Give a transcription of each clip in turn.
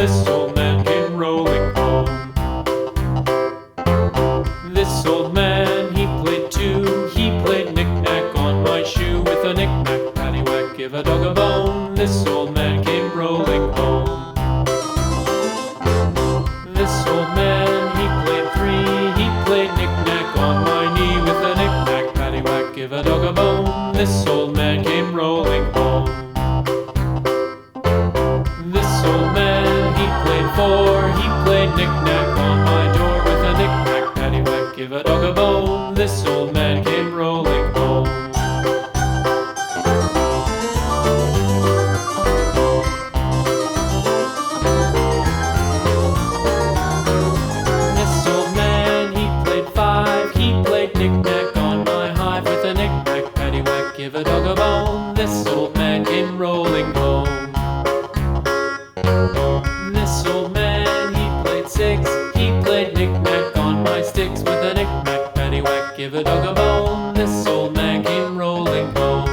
this old man came rolling home. This old man, he played too. He played knick-knack on my shoe. With a knick-knack, paddywhack, give a dog a bone. This old man came rolling home. This old man, he played three. He played knick-knack on my knee. With a knick-knack, paddywhack, give a dog a bone. This old man came rolling home. This old man, he played four. He played knick-knack on my door. With a knick-knack, paddywhack, give a dog a bone. This old man came rolling home. This old man, he played five. He played knick-knack on my hive. With a knick-knack, paddywhack, give a dog a bone. This old man came rolling home. This old man, he played six. He played knick-knack on my sticks. With a knick-knack, paddywhack, give a dog a bone. This old man came rolling home.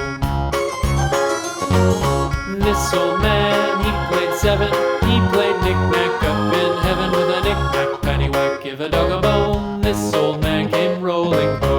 This old man, he played seven. He played knick-knack up in heaven. With a knick-knack, paddywhack, give a dog a bone. This old man came rolling home.